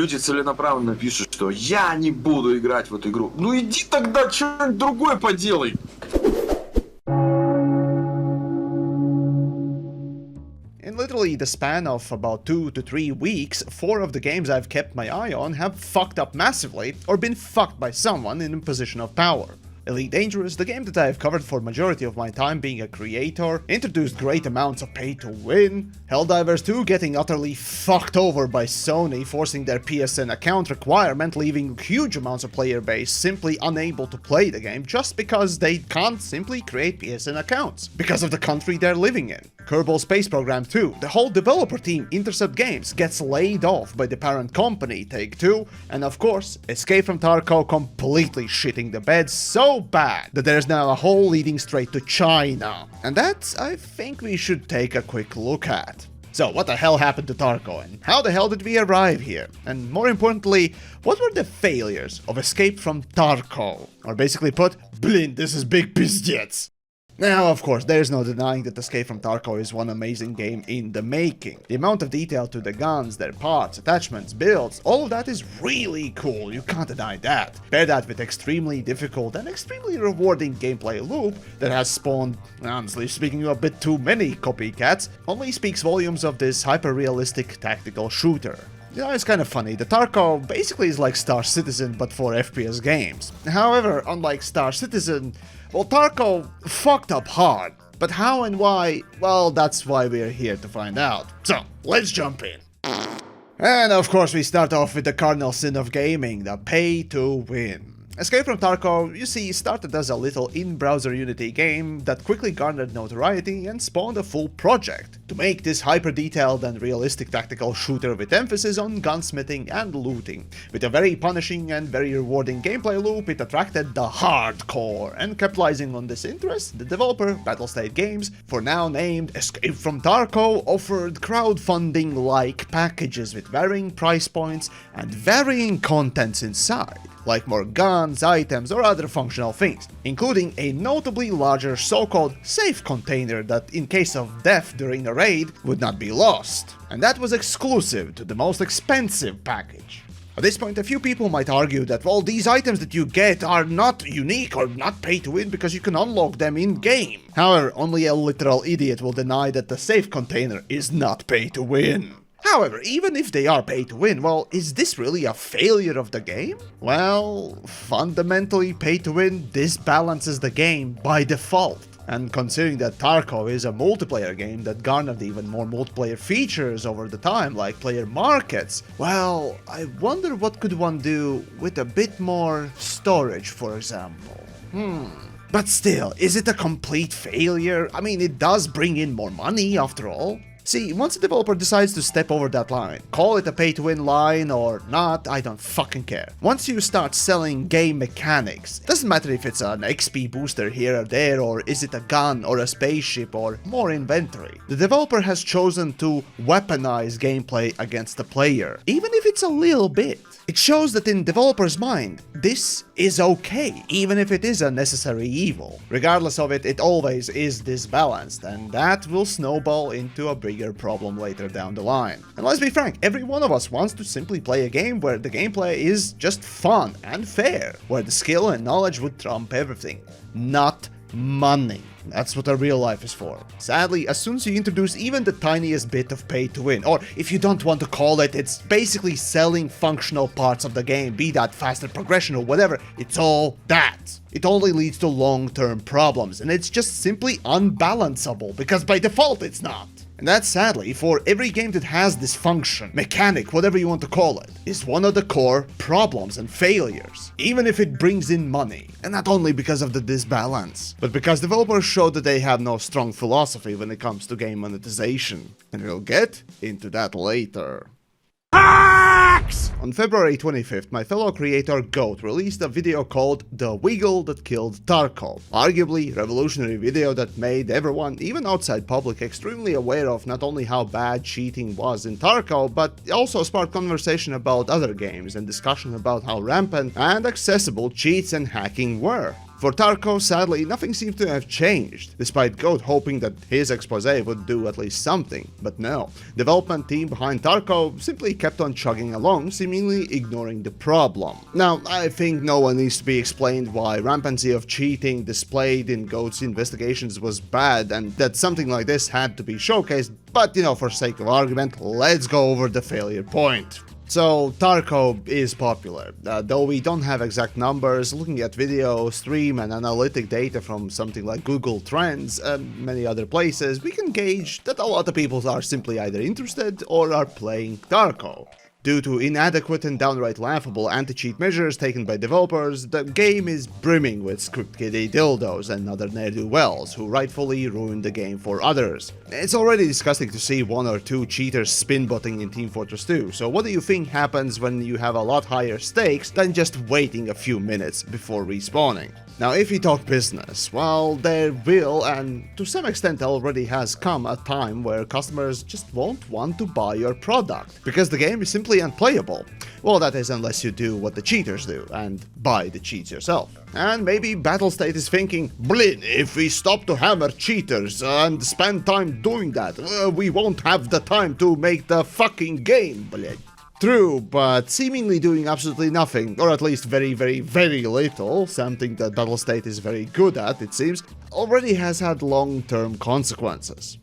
люди целенаправленно пишут, что я не буду играть в эту игру. Ну иди тогда что-нибудь другое поделай. In literally the span of about 2 to 3 weeks, 4 of the games I've kept my eye on have fucked up massively or been fucked by someone in a position of power. Elite Dangerous, the game that I have covered for majority of my time being a creator, introduced great amounts of pay to win. Helldivers 2 getting utterly fucked over by Sony, forcing their PSN account requirement, leaving huge amounts of player base simply unable to play the game just because they can't simply create PSN accounts, because of the country they're living in. Kerbal Space Program 2, the whole developer team, Intercept Games, gets laid off by the parent company, Take-Two, and of course, Escape from Tarkov completely shitting the bed so bad that there's now a hole leading straight to China. And that, I think we should take a quick look at. So, what the hell happened to Tarkov, and how the hell did we arrive here? And more importantly, what were the failures of Escape from Tarkov? Or basically put, blin, this is big pizdец. Now, of course, there's no denying that Escape from Tarkov is one amazing game in the making. The amount of detail to the guns, their parts, attachments, builds, all of that is really cool, you can't deny that. Pair that with extremely difficult and extremely rewarding gameplay loop that has spawned, honestly speaking, a bit too many copycats, only speaks volumes of this hyper-realistic tactical shooter. You know, it's kind of funny, the Tarkov basically is like Star Citizen but for FPS games. However, unlike Star Citizen, well, Tarkov fucked up hard. But how and why? Well, that's why we're here to find out. So, let's jump in. And of course we start off with the cardinal sin of gaming, the pay to win. Escape from Tarkov, you see, started as a little in-browser Unity game that quickly garnered notoriety and spawned a full project to make this hyper-detailed and realistic tactical shooter with emphasis on gunsmithing and looting. With a very punishing and very rewarding gameplay loop, it attracted the hardcore, and capitalizing on this interest, the developer, Battlestate Games, for now named Escape from Tarkov, offered crowdfunding-like packages with varying price points and varying contents inside, like more guns, items, or other functional things, including a notably larger so-called safe container that, in case of death during a raid, would not be lost. And that was exclusive to the most expensive package. At this point, a few people might argue that, well, these items that you get are not unique or not pay to win because you can unlock them in-game. However, only a literal idiot will deny that the safe container is not pay to win. However, even if they are pay to win, well, is this really a failure of the game? Well, fundamentally pay to win disbalances the game by default. And considering that Tarkov is a multiplayer game that garnered even more multiplayer features over the time, like player markets, well, I wonder what could one do with a bit more storage, for example. But still, is it a complete failure? I mean, it does bring in more money after all. See, once a developer decides to step over that line, call it a pay-to-win line or not, I don't fucking care. Once you start selling game mechanics, doesn't matter if it's an XP booster here or there, or is it a gun or a spaceship or more inventory. The developer has chosen to weaponize gameplay against the player, even if it's a little bit. It shows that in developers' mind, this is okay, even if it is a necessary evil. Regardless of it, it always is disbalanced, and that will snowball into a bigger problem later down the line. And let's be frank, every one of us wants to simply play a game where the gameplay is just fun and fair, where the skill and knowledge would trump everything, not money. That's what our real life is for. Sadly, as soon as you introduce even the tiniest bit of pay to win, or if you don't want to call it, it's basically selling functional parts of the game, be that faster progression or whatever, it's all that. It only leads to long-term problems, and it's just simply unbalanceable, because by default it's not. And that, sadly, for every game that has this function, mechanic, whatever you want to call it, is one of the core problems and failures, even if it brings in money. And not only because of the disbalance, but because developers show that they have no strong philosophy when it comes to game monetization. And we'll get into that later. On February 25th, my fellow creator Goat released a video called The Wiggle That Killed Tarkov. Arguably, revolutionary video that made everyone, even outside public, extremely aware of not only how bad cheating was in Tarkov, but also sparked conversation about other games and discussion about how rampant and accessible cheats and hacking were. For Tarkov, sadly, nothing seems to have changed, despite Goat hoping that his expose would do at least something, but no. Development team behind Tarkov simply kept on chugging along, seemingly ignoring the problem. Now, I think no one needs to be explained why rampancy of cheating displayed in Goat's investigations was bad and that something like this had to be showcased, but for sake of argument, let's go over the failure point. So, Tarkov is popular. Though we don't have exact numbers, looking at video, stream and analytic data from something like Google Trends and many other places, we can gauge that a lot of people are simply either interested or are playing Tarkov. Due to inadequate and downright laughable anti-cheat measures taken by developers, the game is brimming with script kiddie dildos and other ne'er-do-wells who rightfully ruin the game for others. It's already disgusting to see one or two cheaters spin-botting in Team Fortress 2, so what do you think happens when you have a lot higher stakes than just waiting a few minutes before respawning? Now, if we talk business, well, there will, and to some extent already has come a time where customers just won't want to buy your product, because the game is simply unplayable. Well, that is unless you do what the cheaters do, and buy the cheats yourself. And maybe Battlestate is thinking, Blin, if we stop to hammer cheaters and spend time doing that, we won't have the time to make the fucking game, Blin. True, but seemingly doing absolutely nothing, or at least very, very, very little, something that Battlestate is very good at, it seems, already has had long-term consequences.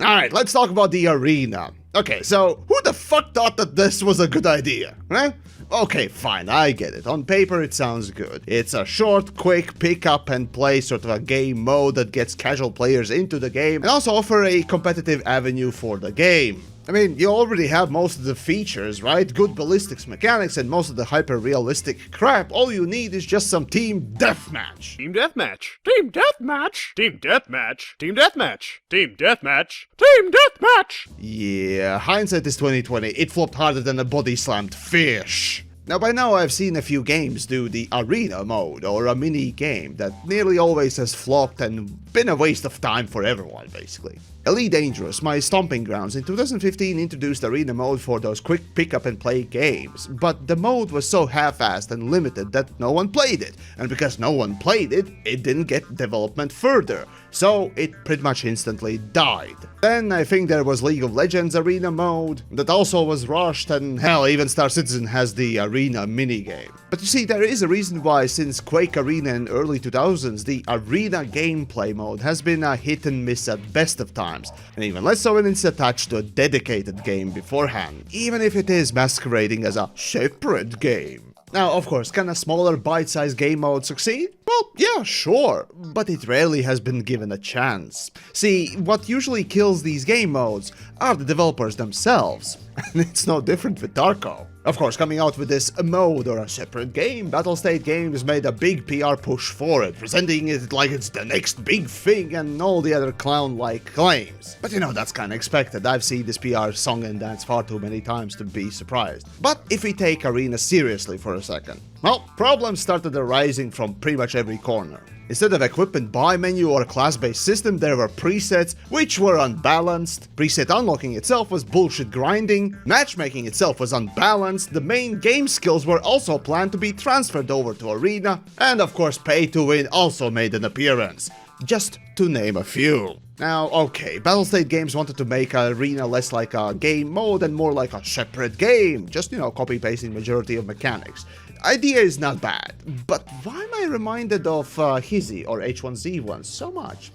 Alright, let's talk about the arena. Okay, so who the fuck thought that this was a good idea, huh? Okay, fine, I get it. On paper it sounds good. It's a short, quick, pick up and play sort of a game mode that gets casual players into the game and also offer a competitive avenue for the game. I mean, you already have most of the features, right? Good ballistics mechanics and most of the hyper-realistic crap. All you need is just some team deathmatch. Team deathmatch. Team deathmatch. Team deathmatch. Team deathmatch. Team deathmatch. Team deathmatch. Yeah, hindsight is 2020. It flopped harder than a body-slammed fish. Now, by now I've seen a few games do the arena mode, or a mini game, that nearly always has flopped and been a waste of time for everyone, basically. Elite Dangerous, my stomping grounds, in 2015 introduced arena mode for those quick pick up and play games, but the mode was so half-assed and limited that no one played it, and because no one played it, it didn't get development further, so it pretty much instantly died. Then I think there was League of Legends arena mode, that also was rushed, and hell, even Star Citizen has the arena minigame. But you see, there is a reason why since Quake Arena in early 2000s, the arena gameplay mode has been a hit and miss at best of times, and even less so when it's attached to a dedicated game beforehand, even if it is masquerading as a separate game. Now, of course, can a smaller bite-sized game mode succeed? Well, yeah, sure, but it rarely has been given a chance. See, what usually kills these game modes are the developers themselves, and it's no different with Tarkov. Of course, coming out with this mode or a separate game, Battlestate Games made a big PR push for it, presenting it like it's the next big thing and all the other clown-like claims. But that's kinda expected. I've seen this PR song and dance far too many times to be surprised. But if we take Arena seriously for a second, well, problems started arising from pretty much every corner. Instead of equipment buy menu or class-based system, there were presets, which were unbalanced, preset unlocking itself was bullshit grinding, matchmaking itself was unbalanced, the main game skills were also planned to be transferred over to Arena, and of course pay to win also made an appearance. Just to name a few. Now, okay, Battlestate Games wanted to make Arena less like a game mode and more like a separate game, just, copy-pasting majority of mechanics. Idea is not bad, but why am I reminded of Hizzy or H1Z1 so much?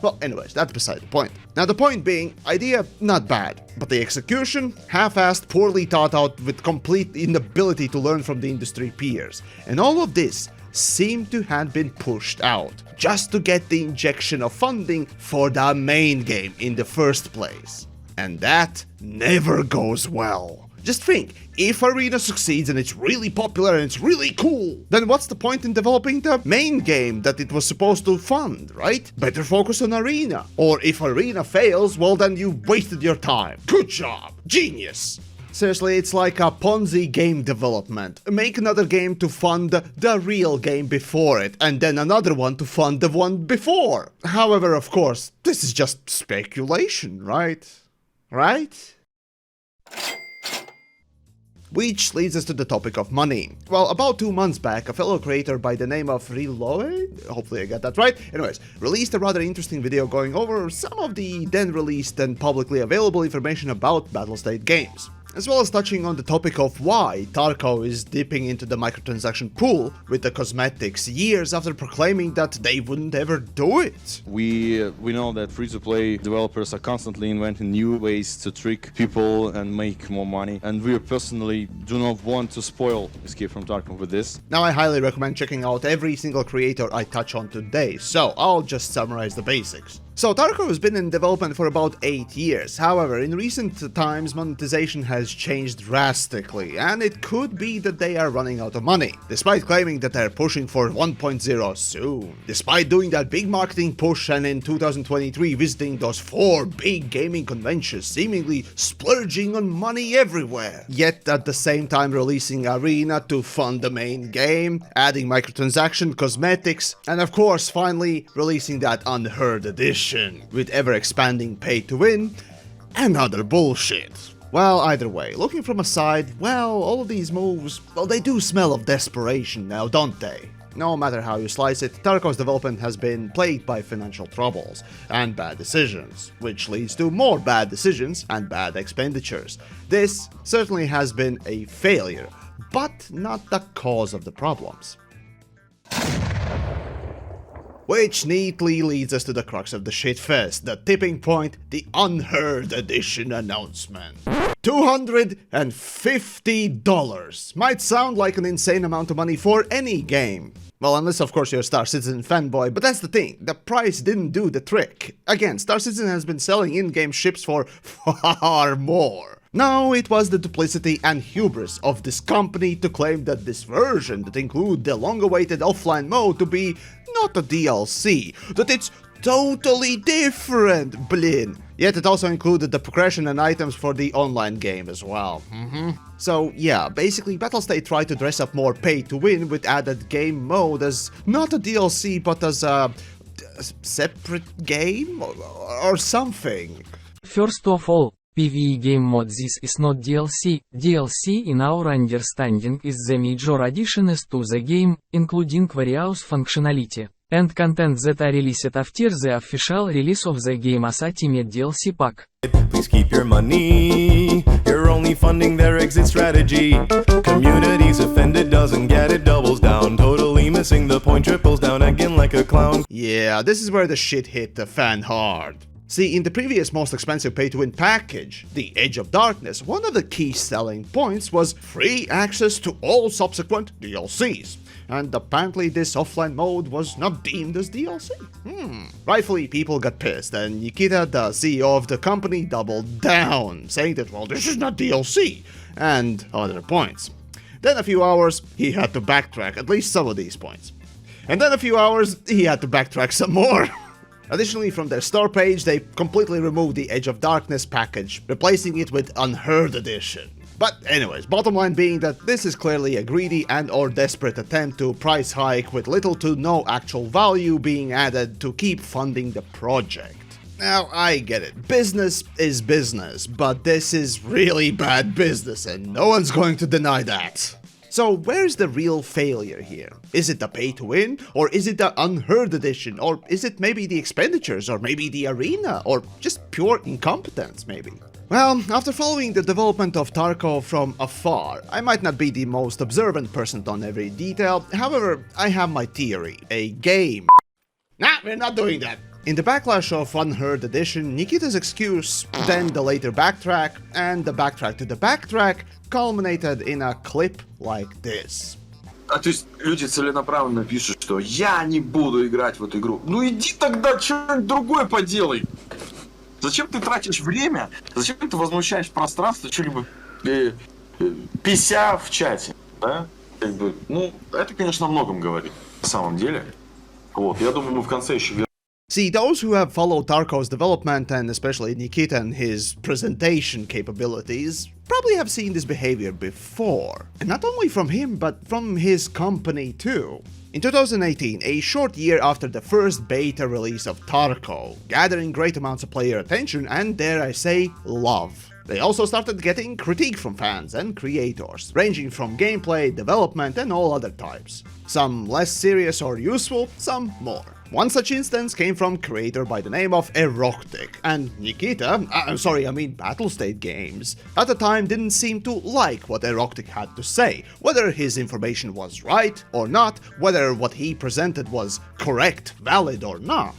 Well, anyways, that's beside the point. Now, the point being, idea not bad, but the execution, half-assed, poorly thought out with complete inability to learn from the industry peers. And all of this seemed to have been pushed out, just to get the injection of funding for the main game in the first place. And that never goes well. Just think, if Arena succeeds and it's really popular and it's really cool, then what's the point in developing the main game that it was supposed to fund, right? Better focus on Arena. Or if Arena fails, well then you wasted your time. Good job. Genius. Seriously, it's like a Ponzi game development. Make another game to fund the real game before it, and then another one to fund the one before. However, of course, this is just speculation, right? Right? Which leads us to the topic of money. Well, about 2 months back, a fellow creator by the name of Reload, hopefully I got that right, anyways, released a rather interesting video going over some of the then released and publicly available information about Battlestate games, as well as touching on the topic of why Tarkov is dipping into the microtransaction pool with the cosmetics years after proclaiming that they wouldn't ever do it. We know that free-to-play developers are constantly inventing new ways to trick people and make more money, and we personally do not want to spoil Escape from Tarkov with this. Now I highly recommend checking out every single creator I touch on today, so I'll just summarize the basics. So Tarkov has been in development for about 8 years, however in recent times monetization has changed drastically, and it could be that they are running out of money, despite claiming that they're pushing for 1.0 soon. Despite doing that big marketing push and in 2023 visiting those 4 big gaming conventions, seemingly splurging on money everywhere. Yet at the same time releasing Arena to fund the main game, adding microtransaction, cosmetics, and of course finally releasing that Unheard edition with ever-expanding pay-to-win and other bullshit. Well, either way, looking from a side, well, all of these moves, well, they do smell of desperation now, don't they? No matter how you slice it, Tarkov's development has been plagued by financial troubles and bad decisions, which leads to more bad decisions and bad expenditures. This certainly has been a failure, but not the cause of the problems. Which neatly leads us to the crux of the shitfest, the tipping point, the Unheard edition announcement. $250 might sound like an insane amount of money for any game. Well, unless of course you're a Star Citizen fanboy, but that's the thing, the price didn't do the trick. Again, Star Citizen has been selling in-game ships for far more. No, it was the duplicity and hubris of this company to claim that this version that include the long-awaited offline mode to be not a DLC, that it's totally different, blin. Yet it also included the progression and items for the online game as well. So yeah, basically Battlestate tried to dress up more pay-to-win with added game mode as not a DLC but as a separate game or something. First of all, PvE game mod this is not DLC. DLC in our understanding is the major additions to the game, including various functionality and content that are released after the official release of the game as ultimate DLC pack. Please keep your money, you're only funding their exit strategy. Communities offended doesn't get it, doubles down, totally missing the point, triples down again like a clown. Yeah, this is where the shit hit the fan hard. See, in the previous most expensive pay-to-win package, The Edge of Darkness, one of the key selling points was free access to all subsequent DLCs. And apparently this offline mode was not deemed as DLC. Rightfully, people got pissed, and Nikita, the CEO of the company, doubled down, saying that, well, this is not DLC, and other points. Then a few hours, he had to backtrack at least some of these points. And then a few hours, he had to backtrack some more. Additionally, from their store page, they completely removed the Edge of Darkness package, replacing it with Unheard Edition. But anyways, bottom line being that this is clearly a greedy and or desperate attempt to price hike with little to no actual value being added to keep funding the project. Now, I get it, business is business, but this is really bad business and no one's going to deny that. So where's the real failure here? Is it the pay-to-win? Or is it the Unheard Edition? Or is it maybe the expenditures? Or maybe the arena? Or just pure incompetence, maybe? Well, after following the development of Tarkov from afar, I might not be the most observant person on every detail, however, I have my theory. A game. Nah, we're not doing that. In the backlash of Unheard Edition, Nikita's excuse, then the later backtrack, and the backtrack to the backtrack, culminated in a clip like this. То есть люди целенаправленно пишут, что я не буду играть в эту игру. Ну иди тогда что-нибудь другое поделай. Зачем ты тратишь время? Зачем ты возмущаешь пространство, что-либо пися в чате, да? Как бы, ну, это, конечно, о многом говорит, на самом деле. Вот, я думаю, мы в конце еще... See, those who have followed Tarkov's development, and especially Nikita and his presentation capabilities, probably have seen this behavior before. And not only from him, but from his company too. In 2018, a short year after the first beta release of Tarkov, gathering great amounts of player attention and, dare I say, love, They also started getting critique from fans and creators, ranging from gameplay, development, and all other types. Some less serious or useful, some more. One such instance came from creator by the name of Eroctic, and Nikita, Battlestate Games, at the time didn't seem to like what Eroctic had to say, whether his information was right or not, whether what he presented was correct, valid or not.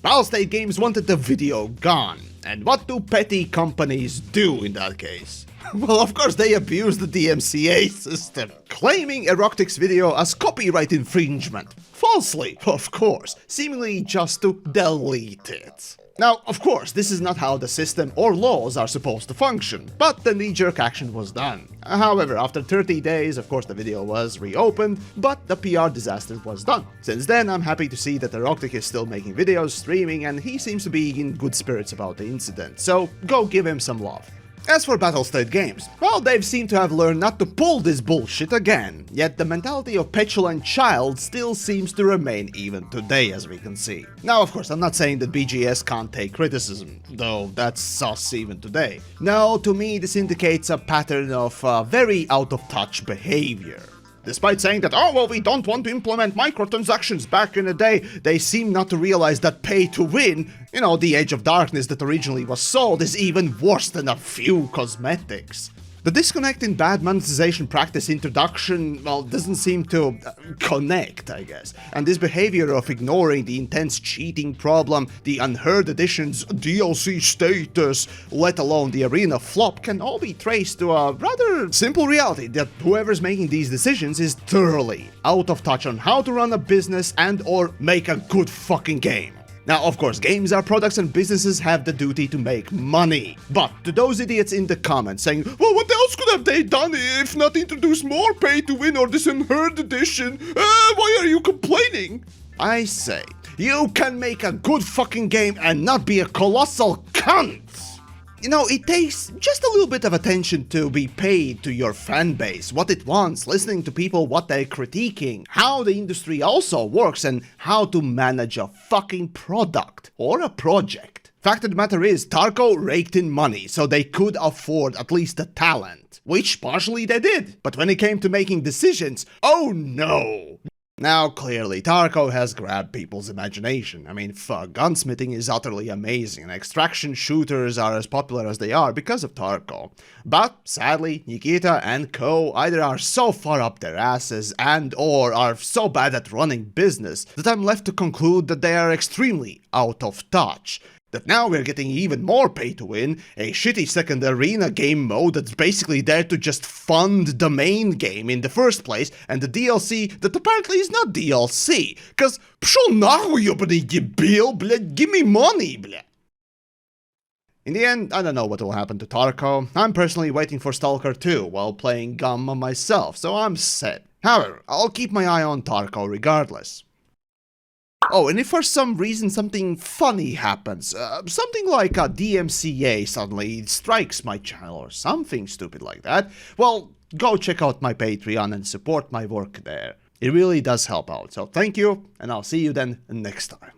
Battlestate Games wanted the video gone, and what do petty companies do in that case? Well, of course they abuse the DMCA system, claiming Eroctic's video as copyright infringement. Falsely, of course, seemingly just to delete it. Now, of course, this is not how the system or laws are supposed to function, but the knee-jerk action was done. However, after 30 days, of course the video was reopened, but the PR disaster was done. Since then, I'm happy to see that Eroctic is still making videos, streaming, and he seems to be in good spirits about the incident, so go give him some love. As for Battlestate Games, well, they've seemed to have learned not to pull this bullshit again, yet the mentality of petulant child still seems to remain even today, as we can see. Now, of course, I'm not saying that BGS can't take criticism, though that's sus even today. No, to me this indicates a pattern of very out-of-touch behavior. Despite saying that, oh well, we don't want to implement microtransactions back in the day, they seem not to realize that pay to win, the Age of Darkness that originally was sold, is even worse than a few cosmetics. The disconnect in bad monetization practice introduction, well, doesn't seem to connect, I guess. And this behavior of ignoring the intense cheating problem, the unheard edition's DLC status, let alone the arena flop, can all be traced to a rather simple reality that whoever's making these decisions is thoroughly out of touch on how to run a business and or make a good fucking game. Now, of course, games are products and businesses have the duty to make money. But to those idiots in the comments saying, well, what else could have they done if not introduce more pay to win or this unheard edition? Why are you complaining? I say, you can make a good fucking game and not be a colossal cunt. It takes just a little bit of attention to be paid to your fan base, what it wants, listening to people, what they're critiquing, how the industry also works, and how to manage a fucking product or a project. Fact of the matter is, Tarkov raked in money, so they could afford at least the talent, which partially they did. But when it came to making decisions, oh no! Now, clearly, Tarkov has grabbed people's imagination. I mean, fuck, gunsmithing is utterly amazing, and extraction shooters are as popular as they are because of Tarkov. But, sadly, Nikita and co. either are so far up their asses and or are so bad at running business that I'm left to conclude that they are extremely out of touch. That now we're getting even more pay to win, a shitty second arena game mode that's basically there to just fund the main game in the first place, and the DLC that apparently is not DLC, cause pshol nahуй, ёбаный дебил, блядь, give me money, блядь. In the end, I don't know what will happen to Tarkov. I'm personally waiting for Stalker 2 while playing Gamma myself, so I'm set. However, I'll keep my eye on Tarkov regardless. Oh, and if for some reason something funny happens, something like a DMCA suddenly strikes my channel or something stupid like that, well, go check out my Patreon and support my work there. It really does help out, so thank you, and I'll see you then next time.